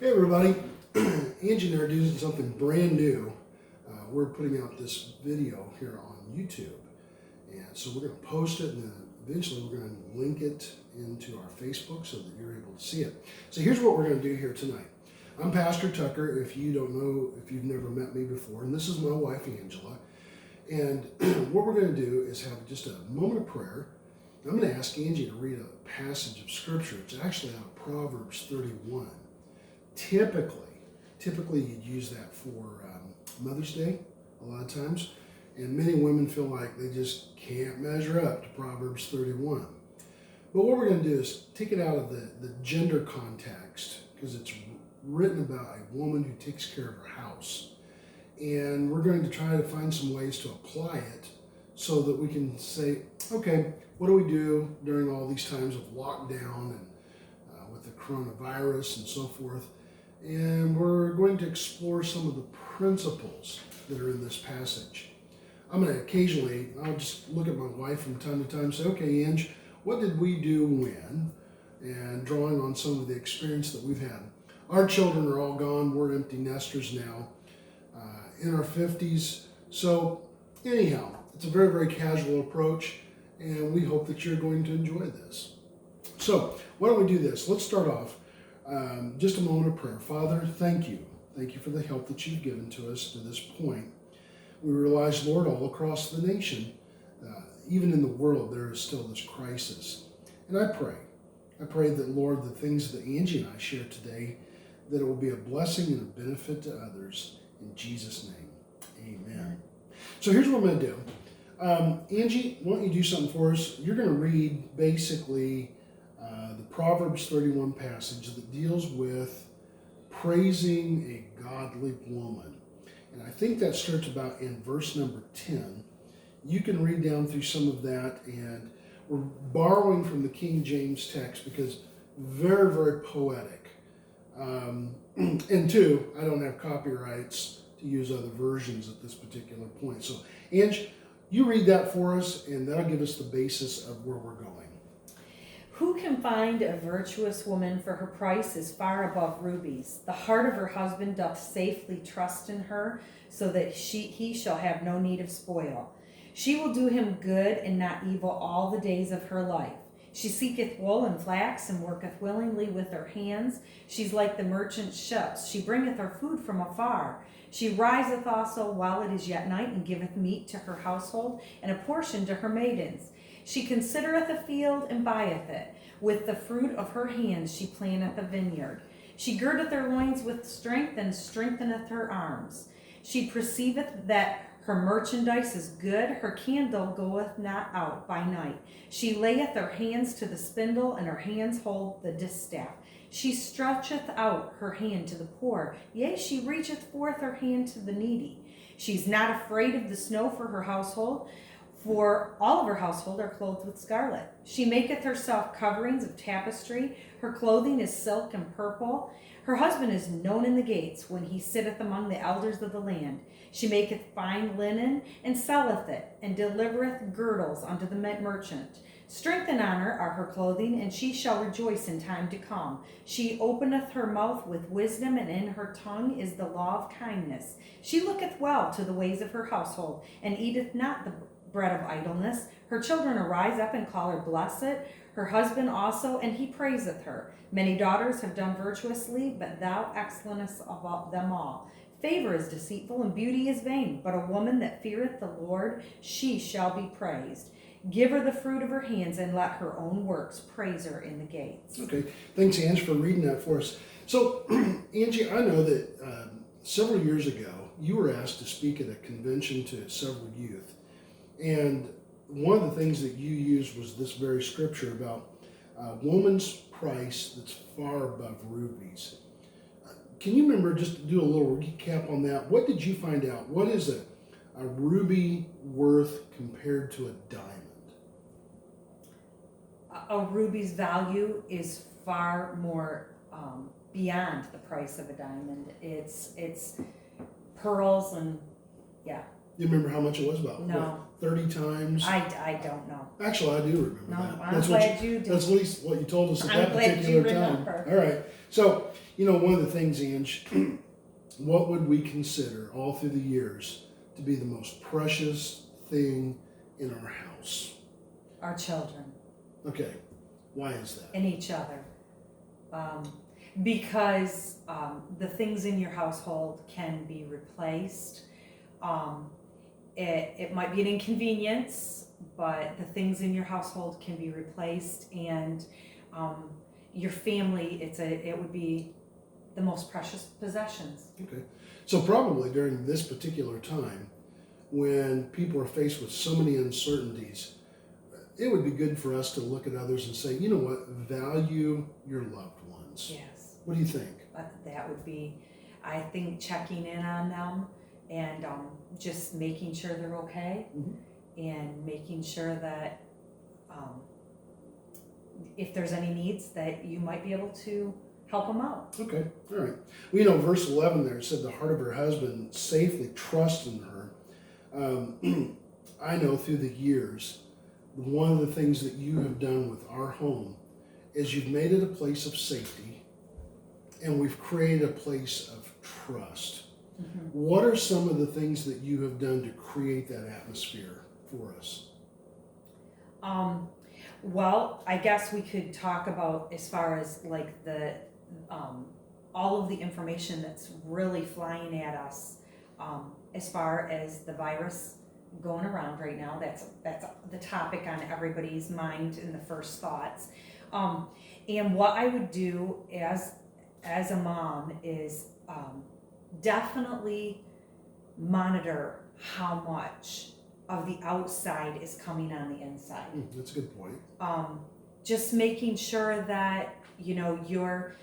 Hey everybody, Angie and I are doing something brand new. We're putting out this video here on YouTube, and so we're going to post it, and then eventually we're going to link it into our Facebook so that you're able to see it. So here's what we're going to do here tonight. I'm Pastor Tucker, if you don't know, if you've never met me before, and this is my wife Angela. And what we're going to do is have just a moment of prayer. I'm going to ask Angie to read a passage of Scripture. It's actually out of Proverbs 31. Typically you'd use that for Mother's Day a lot of times, and many women feel like they just can't measure up to Proverbs 31. But what we're going to do is take it out of the gender context, because it's written about a woman who takes care of her house, and we're going to try to find some ways to apply it so that we can say, okay, what do we do during all these times of lockdown and with the coronavirus and so forth. And we're going to explore some of the principles that are in this passage. I'm going to occasionally, I'll just look at my wife from time to time and say, okay, Ange, what did we do when? And drawing on some of the experience that we've had. Our children are all gone. We're empty nesters now, in our 50s. So anyhow, it's a very, very casual approach, and we hope that you're going to enjoy this. So why don't we do this? Let's start off. Just a moment of prayer. Father, thank you. Thank you for the help that you've given to us to this point. We realize, Lord, all across the nation, even in the world, there is still this crisis. And I pray that, Lord, the things that Angie and I share today, that it will be a blessing and a benefit to others. In Jesus' name, amen. So here's what I'm going to do. Angie, why don't you do something for us? You're going to read basically the Proverbs 31 passage that deals with praising a godly woman. And I think that starts about in verse number 10. You can read down through some of that, and we're borrowing from the King James text because very, very poetic. And two, I don't have copyrights to use other versions at this particular point. So, Ange, you read that for us, and that'll give us the basis of where we're going. Who can find a virtuous woman, for her price is far above rubies? The heart of her husband doth safely trust in her, so that he shall have no need of spoil. She will do him good and not evil all the days of her life. She seeketh wool and flax, and worketh willingly with her hands. She's like the merchant's ships. She bringeth her food from afar. She riseth also while it is yet night, and giveth meat to her household, and a portion to her maidens. She considereth a field, and buyeth it. With the fruit of her hands she planteth a vineyard. She girdeth her loins with strength, and strengtheneth her arms. She perceiveth that her merchandise is good, her candle goeth not out by night. She layeth her hands to the spindle, and her hands hold the distaff. She stretcheth out her hand to the poor, yea, she reacheth forth her hand to the needy. She's not afraid of the snow for her household, for all of her household are clothed with scarlet. She maketh herself coverings of tapestry, her clothing is silk and purple. Her husband is known in the gates, when he sitteth among the elders of the land. She maketh fine linen, and selleth it, and delivereth girdles unto the merchant. Strength and honor are her clothing, and she shall rejoice in time to come. She openeth her mouth with wisdom, and in her tongue is the law of kindness. She looketh well to the ways of her household, and eateth not the bread of idleness. Her children arise up and call her blessed, her husband also, and he praiseth her. Many daughters have done virtuously, but thou excellentest of them all. Favor is deceitful, and beauty is vain, but a woman that feareth the Lord, she shall be praised. Give her the fruit of her hands, and let her own works praise her in the gates. Okay, thanks, Ange, for reading that for us. So, Angie, I know that several years ago, you were asked to speak at a convention to several youth. And one of the things that you used was this very scripture about a woman's price that's far above rubies. Can you remember, just to do a little recap on that, what did you find out? What is a ruby worth compared to a diamond? A ruby's value is far more beyond the price of a diamond. It's pearls, and yeah, You remember how much it was about? No. What, 30 times? I don't know. Actually, I do remember No, that. I'm glad you do. That's at least what you told us at I'm that glad particular you time. remember. All right. So, one of the things, Ange, what would we consider all through the years to be the most precious thing in our house? Our children. Okay. Why is that? And each other. Because the things in your household can be replaced. It might be an inconvenience, but the things in your household can be replaced, and your family, it would be the most precious possessions. Okay. So probably during this particular time, when people are faced with so many uncertainties, it would be good for us to look at others and say, you know what, value your loved ones. Yes. What do you think? That would be, I think, checking in on them and just making sure they're okay, and making sure that if there's any needs that you might be able to help them out. Okay, all right. Well, verse 11 there said the heart of her husband safely trusts in her. I know through the years, one of the things that you have done with our home is you've made it a place of safety, and we've created a place of trust. What are some of the things that you have done to create that atmosphere for us? Well, I guess we could talk about as far as like the all of the information that's really flying at us, as far as the virus going around right now. That's the topic on everybody's mind and the first thoughts. And what I would do as a mom is definitely monitor how much of the outside is coming on the inside. That's a good point. Just making sure that your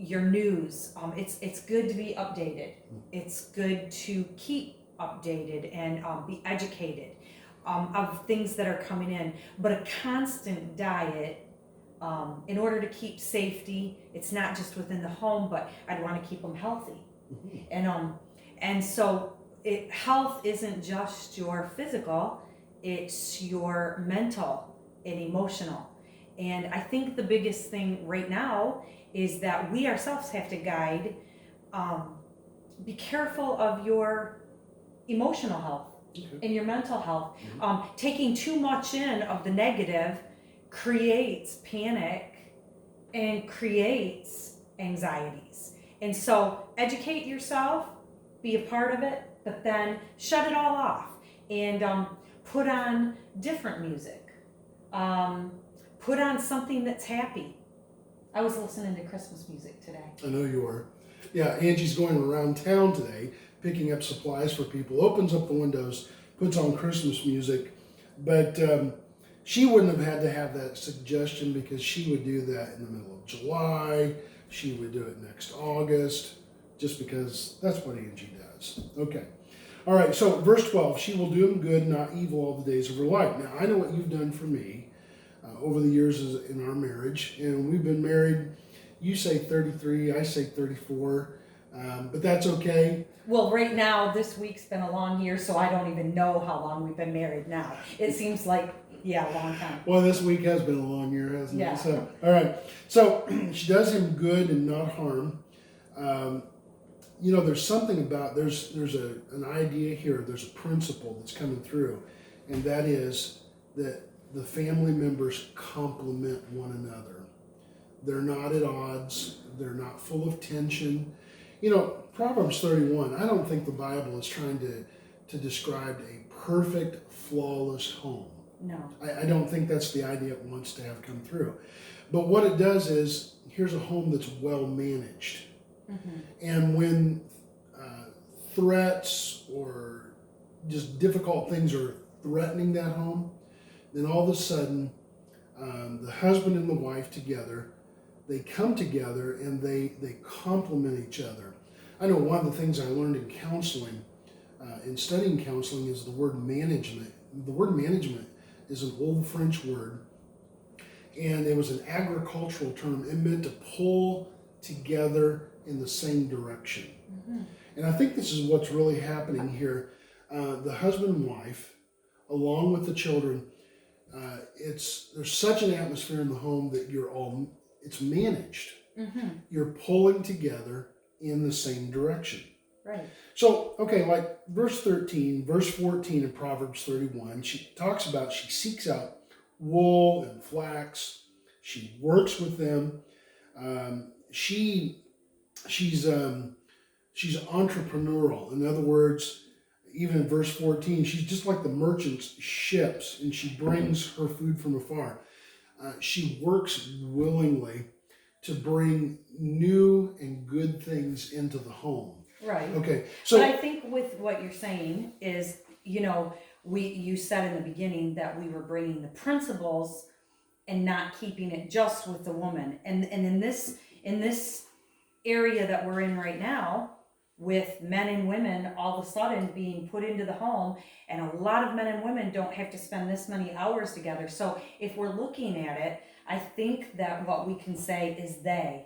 news. It's good to be updated. It's good to keep updated and be educated of things that are coming in. But a constant diet. In order to keep safety, it's not just within the home, but I'd want to keep them healthy. And so health isn't just your physical, it's your mental and emotional. And I think the biggest thing right now is that we ourselves have to guide, be careful of your emotional health and your mental health. Taking too much in of the negative creates panic and creates anxieties. And so educate yourself, be a part of it, but then shut it all off and put on different music. Put on something that's happy. I was listening to Christmas music today. I know you are. Yeah, Angie's going around town today, picking up supplies for people, opens up the windows, puts on Christmas music, but she wouldn't have had to have that suggestion because she would do that in the middle of July. She would do it next August, just because that's what Angie does. Okay. All right, so verse 12, she will do him good, not evil, all the days of her life. Now, I know what you've done for me over the years in our marriage, and we've been married, you say 33, I say 34, but that's okay. Well, right now, this week's been a long year, so I don't even know how long we've been married now. It seems like, a long time. Well, this week has been a long year, hasn't Yeah. it? So, all right. So she does him good and not harm. There's something about, there's an idea here, there's a principle that's coming through, and that is that the family members complement one another. They're not at odds. They're not full of tension. Proverbs 31, I don't think the Bible is trying to describe a perfect, flawless home. No. I don't think that's the idea it wants to have come through. But what it does is, here's a home that's well managed. And when threats or just difficult things are threatening that home, then all of a sudden, the husband and the wife together, they come together and they complement each other. I know one of the things I learned in counseling, in studying counseling, is the word management. The word management is an old French word, and it was an agricultural term. It meant to pull together in the same direction. And I think this is what's really happening here. the husband and wife, along with the children, there's such an atmosphere in the home that it's managed. Mm-hmm. You're pulling together in the same direction. Right. So, okay, like verse 13, verse 14 in Proverbs 31, she talks about she seeks out wool and flax. She works with them. She's entrepreneurial. In other words, even in verse 14, she's just like the merchant's ships, and she brings her food from afar. She works willingly to bring new and good things into the home. Right. Okay. So but I think with what you're saying is, you said in the beginning that we were bringing the principles and not keeping it just with the woman. And in this area that we're in right now, with men and women all of a sudden being put into the home, and a lot of men and women don't have to spend this many hours together. So if we're looking at it, I think that what we can say is they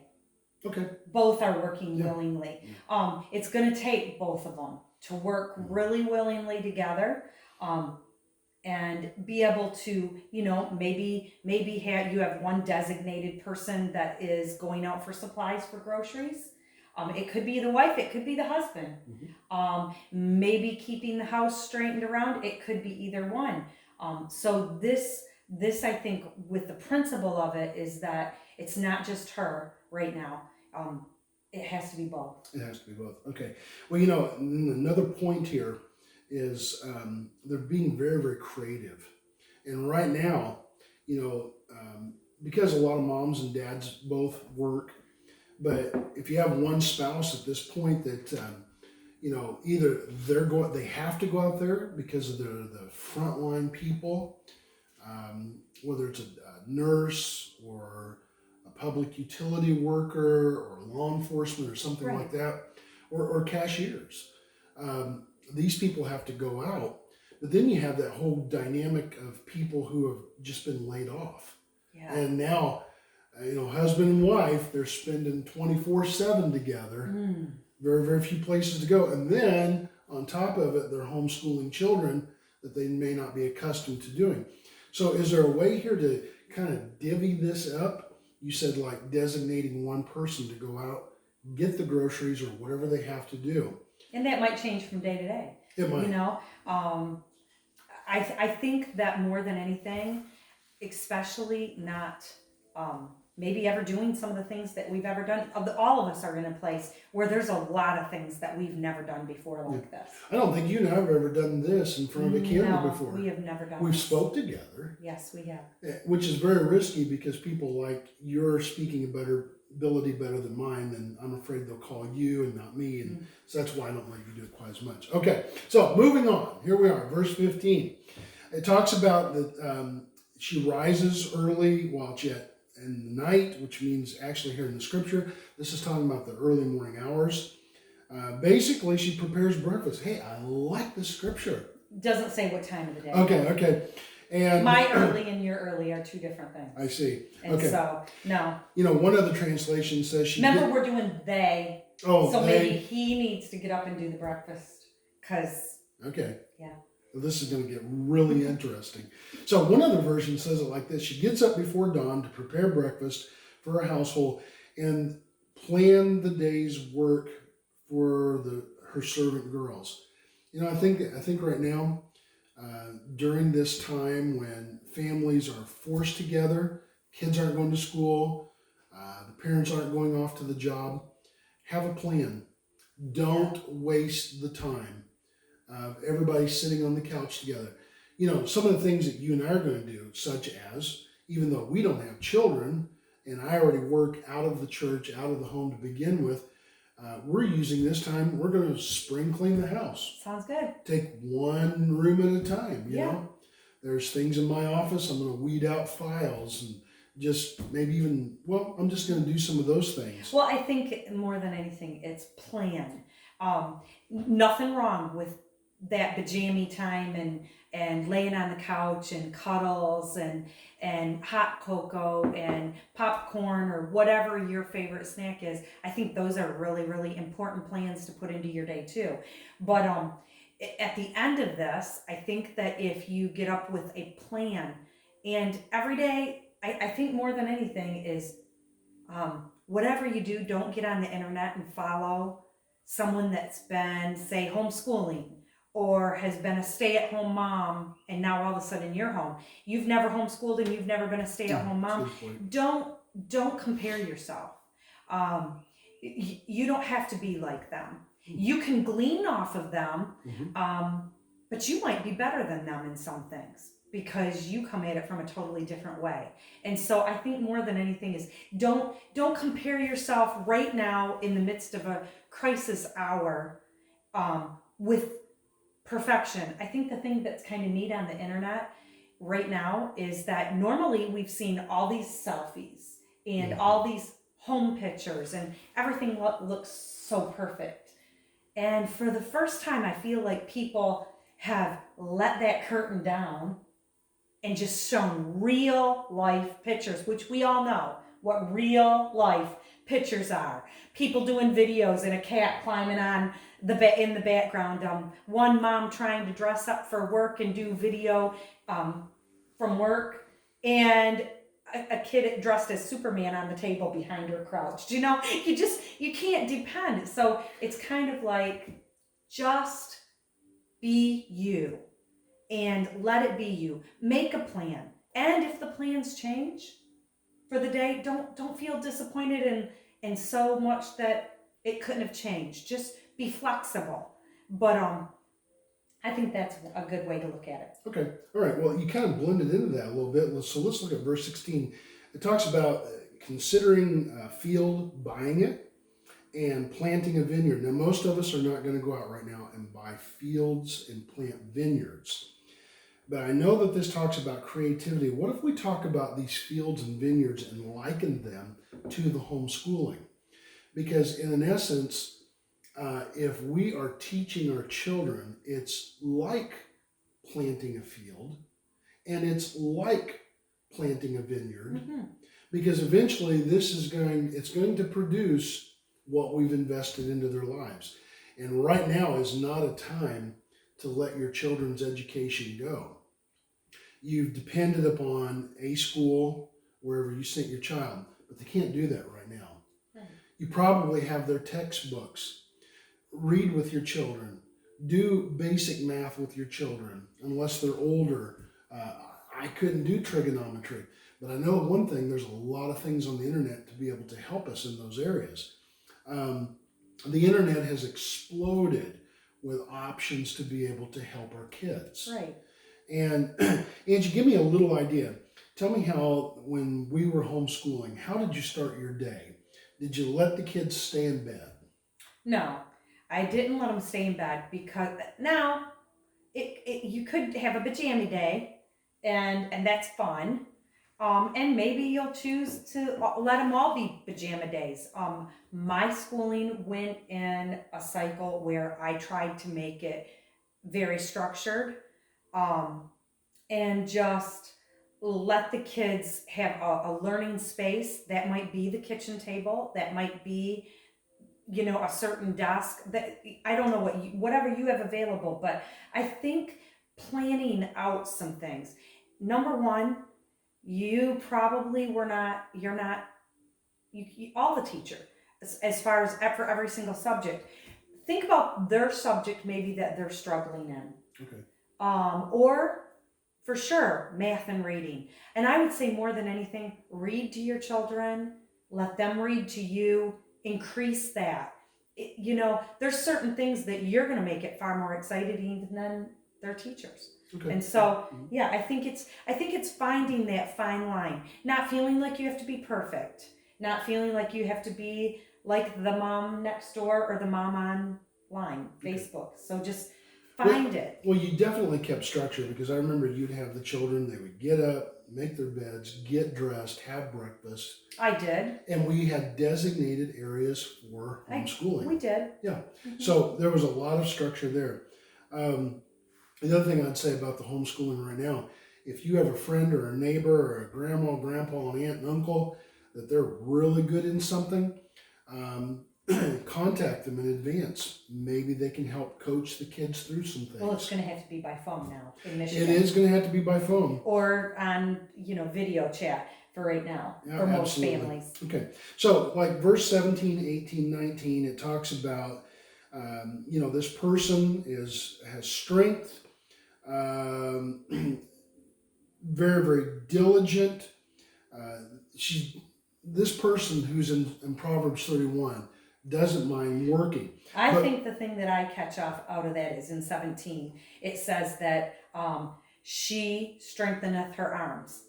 both are working willingly. It's going to take both of them to work really willingly together, and be able to, maybe you have one designated person that is going out for supplies for groceries. It could be the wife, it could be the husband. Maybe keeping the house straightened around, it could be either one. So this I think with the principle of it is that it's not just her right now. It has to be both. It has to be both. Okay. Well, another point here is they're being very, very creative. And right now, because a lot of moms and dads both work, but if you have one spouse at this point that, either they have to go out there because they're the frontline people, whether it's a nurse or a public utility worker or law enforcement or something like that, or cashiers. These people have to go out, but then you have that whole dynamic of people who have just been laid off. Yeah. And now, husband and wife, they're spending 24/7 together. Very, very few places to go. And then on top of it, they're homeschooling children that they may not be accustomed to doing. So is there a way here to kind of divvy this up? You said like designating one person to go out, get the groceries or whatever they have to do. And that might change from day to day. It might. I think that more than anything, especially not maybe ever doing some of the things that we've ever done. All of us are in a place where there's a lot of things that we've never done before like this. I don't think you and I have ever done this in front of a camera before. We have never done We've this. spoke together. Yes, we have. Which is very risky because people like your speaking ability better than mine, then I'm afraid they'll call you and not me. And so that's why I don't let you do it quite as much. Okay, so moving on. Here we are, verse 15. It talks about that she rises early while yet in the night, which means actually here in the scripture, this is talking about the early morning hours. Basically, she prepares breakfast. Hey, I like the scripture. Doesn't say what time of the day. Okay. And my early and your early are two different things. I see. And so, no. One other translation says we're doing they. Oh, so they. Maybe he needs to get up and do the breakfast. Okay. Yeah. Well, this is going to get really interesting. So one other version says it like this. She gets up before dawn to prepare breakfast for her household and plan the day's work for her servant girls. I think right now, during this time when families are forced together, kids aren't going to school, the parents aren't going off to the job, have a plan. Don't waste the time. Everybody sitting on the couch together. Some of the things that you and I are going to do, such as, even though we don't have children, and I already work out of the church, out of the home to begin with, we're using this time, we're going to spring clean the house. Sounds good. Take one room at a time, you know. There's things in my office, I'm going to weed out files and just maybe even, I'm just going to do some of those things. Well, I think more than anything, it's plan. Nothing wrong with that pajama time and laying on the couch and cuddles and hot cocoa and popcorn or whatever your favorite snack is. I think those are really, really important plans to put into your day too. But at the end of this, I think that if you get up with a plan, and every day, I think more than anything is whatever you do, don't get on the internet and follow someone that's been, say, homeschooling or has been a stay-at-home mom, and now all of a sudden you're home. You've never homeschooled and you've never been a stay-at-home mom. Don't compare yourself. You don't have to be like them. You can glean off of them, but you might be better than them in some things because you come at it from a totally different way. And so I think more than anything is don't compare yourself right now in the midst of a crisis hour with perfection. I think the thing that's kind of neat on the internet right now is that normally we've seen all these selfies and all these home pictures and everything looks so perfect. And for the first time, I feel like people have let that curtain down and just shown real life pictures, which we all know what real life pictures are. People doing videos and a cat climbing on in the background. One mom trying to dress up for work and do video from work, and a kid dressed as Superman on the table behind her crouched. You know, you can't depend. So it's kind of like, just be you and let it be you. Make a plan. And if the plans change for the day, don't feel disappointed and so much that it couldn't have changed. Just be flexible. But I think that's a good way to look at it. Okay. All right. Well, you kind of blended into that a little bit. So let's look at verse 16. It talks about considering a field, buying it, and planting a vineyard. Now, most of us are not going to go out right now and buy fields and plant vineyards. But I know that this talks about creativity. What if we talk about these fields and vineyards and liken them to the homeschooling? Because in essence, if we are teaching our children, it's like planting a field and it's like planting a vineyard, because eventually it's going to produce what we've invested into their lives. And right now is not a time to let your children's education go. You've depended upon a school wherever you sent your child, but they can't do that right now. You probably have their textbooks. Read with your children. Do basic math with your children, unless they're older. I couldn't do trigonometry, but I know one thing, there's a lot of things on the internet to be able to help us in those areas. The internet has exploded with options to be able to help our kids. Right. And Angie, give me a little idea. Tell me how, when we were homeschooling, how did you start your day? Did you let the kids stay in bed? No, I didn't let them stay in bed because now you could have a pajama day and that's fun. And maybe you'll choose to let them all be pajama days. My schooling went in a cycle where I tried to make it very structured, and just let the kids have a learning space. That might be the kitchen table. That might be, a certain desk. That I don't know whatever you have available. But I think planning out some things. Number one, you probably all the teacher, as far as for every single subject, think about their subject maybe that they're struggling in. Okay. Or for sure, math and reading. And I would say more than anything, read to your children, let them read to you, increase that. There's certain things that you're going to make it far more exciting than their teachers. Okay. And so, yeah, I think it's finding that fine line, not feeling like you have to be perfect, not feeling like you have to be like the mom next door or the mom online, Facebook. So just find it. Well, you definitely kept structure, because I remember you'd have the children, they would get up, make their beds, get dressed, have breakfast. I did. And we had designated areas for homeschooling. We did. Yeah. So there was a lot of structure there. The other thing I'd say about the homeschooling right now, if you have a friend or a neighbor or a grandma, grandpa, an aunt, and uncle, that they're really good in something, contact them in advance. Maybe they can help coach the kids through some things. Well, it's going to have to be by phone now in Michigan. It is going to have to be by phone. Or on, video chat for right now, for most absolutely. families. Okay. So like verse 17, 18, 19, it talks about, this person has strength, very, very diligent. This person who's in Proverbs 31 doesn't mind working. I think the thing that I catch out of that is in 17. It says that she strengtheneth her arms.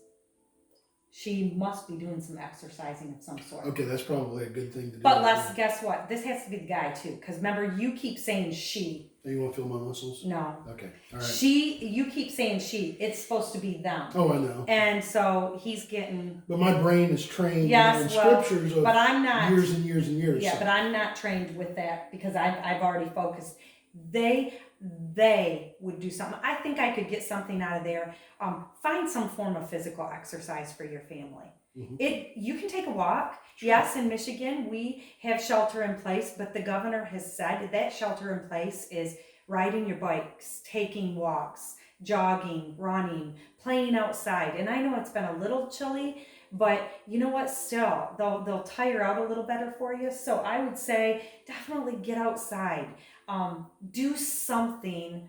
She must be doing some exercising of some sort. Okay, that's probably a good thing to do. But guess what? This has to be the guy too, because remember, you keep saying she. Oh, you want to feel my muscles? No. Okay, all right. You keep saying she. It's supposed to be them. Oh, I know. And so he's getting. But my brain is trained in scriptures of but I'm not, years and years and years. Yeah, so. but I'm not trained with that because I've already focused. They would do something. I think I could get something out of there. Find some form of physical exercise for your family. Mm-hmm. You can take a walk. Sure. Yes, in Michigan we have shelter in place, but the governor has said that shelter in place is riding your bikes, taking walks, jogging, running, playing outside. And I know it's been a little chilly, but you know what? Still, they'll tire out a little better for you. So I would say definitely get outside. Do something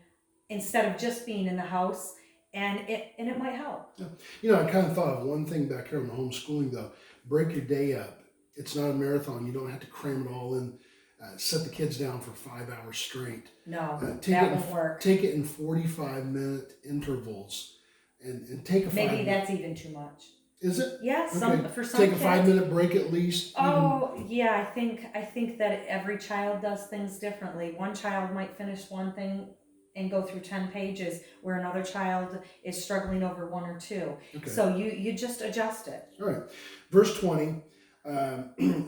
instead of just being in the house, and it might help. I kind of thought of one thing back here on the homeschooling though. Break your day up. It's not a marathon. You don't have to cram it all in. Set the kids down for 5 hours straight. No, that won't work. Take it in 45-minute intervals, and take a. Maybe that's even too much. Is it? Yeah, okay. For some take kids. A 5-minute break at least. Yeah, I think that every child does things differently. One child might finish one thing and go through 10 pages, where another child is struggling over 1 or 2. Okay. So you just adjust it. All right. Verse 20,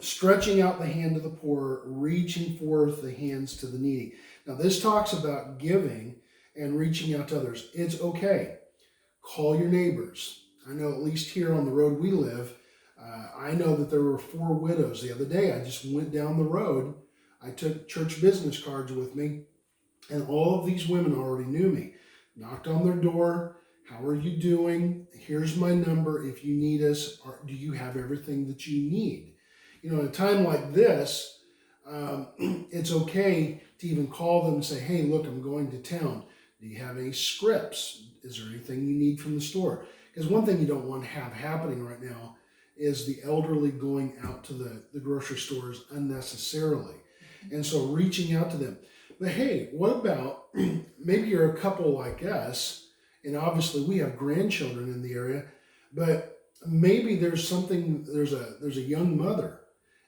stretching out the hand to the poor, reaching forth the hands to the needy. Now this talks about giving and reaching out to others. It's okay. Call your neighbors. I know at least here on the road we live, I know that there were 4 widows. The other day I just went down the road. I took church business cards with me, and all of these women already knew me. Knocked on their door. How are you doing? Here's my number. If you need us, do you have everything that you need? At a time like this, it's okay to even call them and say, hey, look, I'm going to town. Do you have any scripts? Is there anything you need from the store? Because one thing you don't want to have happening right now is the elderly going out to the grocery stores unnecessarily. And so reaching out to them. But hey, what about, maybe you're a couple like us, and obviously we have grandchildren in the area, but maybe there's a young mother,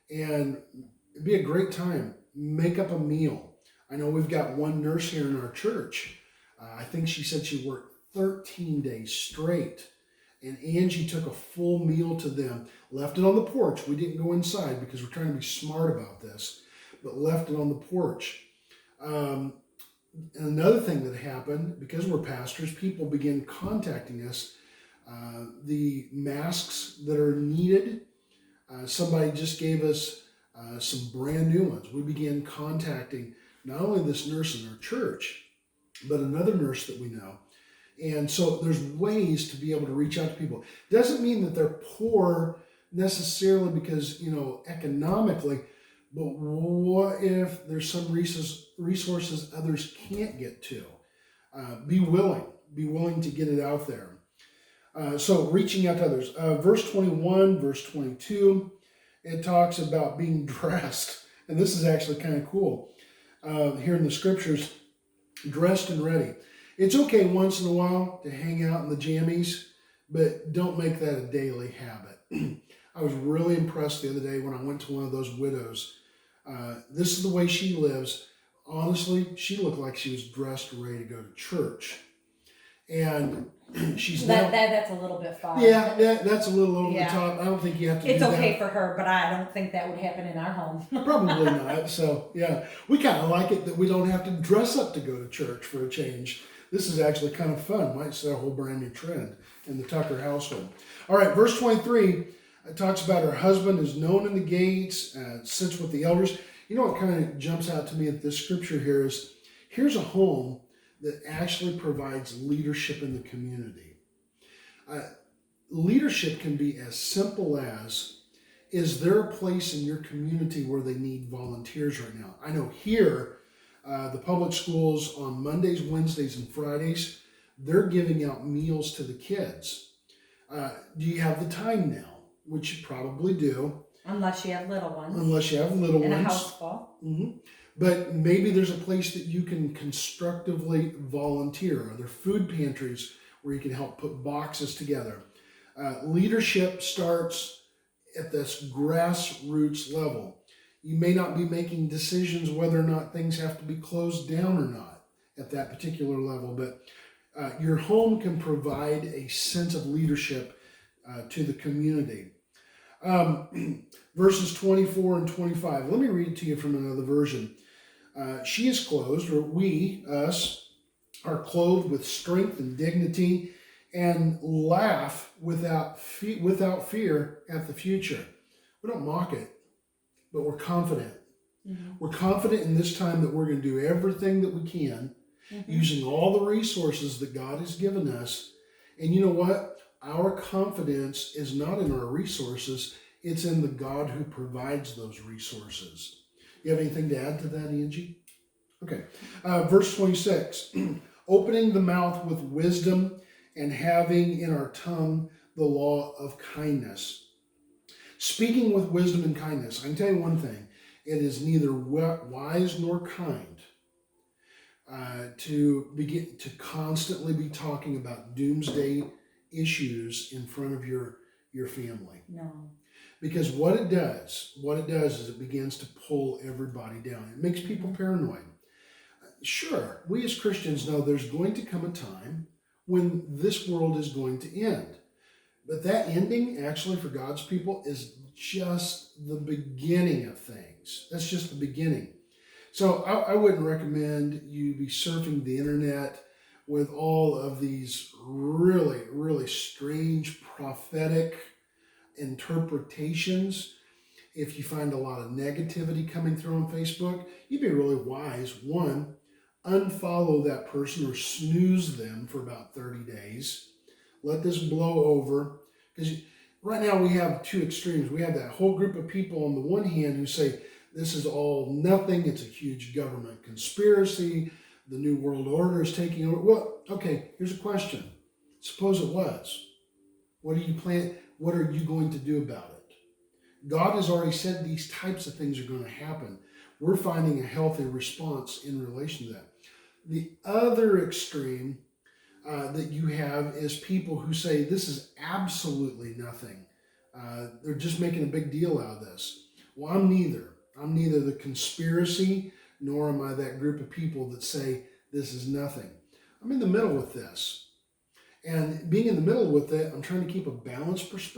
and it'd be a great time. Make up a meal. I know we've got one nurse here in our church. I think she said she worked 13 days straight. And Angie took a full meal to them, left it on the porch. We didn't go inside because we're trying to be smart about this, but left it on the porch. And another thing that happened, because we're pastors, people began contacting us. The masks that are needed, somebody just gave us some brand new ones. We began contacting not only this nurse in our church, but another nurse that we know. And so there's ways to be able to reach out to people. Doesn't mean that they're poor necessarily because, economically, but what if there's some resources others can't get to? Be willing to get it out there. So reaching out to others. Verse 21, verse 22, it talks about being dressed. And this is actually kind of cool. Here in the scriptures, dressed and ready. It's okay once in a while to hang out in the jammies, but don't make that a daily habit. I was really impressed the other day when I went to one of those widows. This is the way she lives. Honestly, she looked like she was dressed ready to go to church. And she's that's a little bit far. Yeah, that's a little over the top. I don't think you have to do that. It's okay for her, but I don't think that would happen in our home. Probably not. So, yeah, we kind of like it that we don't have to dress up to go to church for a change. This is actually kind of fun. Might set a whole brand new trend in the Tucker household. All right, verse 23, it talks about her husband is known in the gates, sits with the elders. You know what kind of jumps out to me at this scripture here is, here's a home that actually provides leadership in the community. Leadership can be as simple as, is there a place in your community where they need volunteers right now? I know here, the public schools on Mondays, Wednesdays, and Fridays, they're giving out meals to the kids. Do you have the time now? Which you probably do. Unless you have little ones. Unless you have little and ones. a house full. Mm-hmm. But maybe there's a place that you can constructively volunteer. Are there food pantries where you can help put boxes together? Leadership starts at this grassroots level. You may not be making decisions whether or not things have to be closed down or not at that particular level, but your home can provide a sense of leadership to the community. Verses 24 and 25. Let me read to you from another version. She is clothed, or we, us, are clothed with strength and dignity, and laugh without fear at the future. We don't mock it, but we're confident. Mm-hmm. We're confident in this time that we're going to do everything that we can, using all the resources that God has given us. And you know what? Our confidence is not in our resources, it's in the God who provides those resources. You have anything to add to that, Angie? Okay. Verse 26. Opening the mouth with wisdom and having in our tongue the law of kindness. Speaking with wisdom and kindness. I can tell you one thing. It is neither wise nor kind to constantly be talking about doomsday issues in front of your family. No. Because what it does is it begins to pull everybody down. It makes people paranoid. Sure, we as Christians know there's going to come a time when this world is going to end. But that ending, actually, for God's people, is just the beginning of things. That's just the beginning. So I wouldn't recommend you be surfing the internet with all of these really, really strange prophetic interpretations. If you find a lot of negativity coming through on Facebook, you'd be really wise. One, unfollow that person or snooze them for about 30 days. Let this blow over. Because right now we have two extremes. We have that whole group of people on the one hand who say, this is all nothing. It's a huge government conspiracy. The New World Order is taking over. Well, okay, here's a question. Suppose it was. What do you plan? What are you going to do about it? God has already said these types of things are going to happen. We're finding a healthy response in relation to that. The other extreme that you have is people who say this is absolutely nothing. They're just making a big deal out of this. Well, I'm neither. I'm neither the conspiracy nor am I that group of people that say this is nothing. I'm in the middle with this. And being in the middle with it, I'm trying to keep a balanced perspective.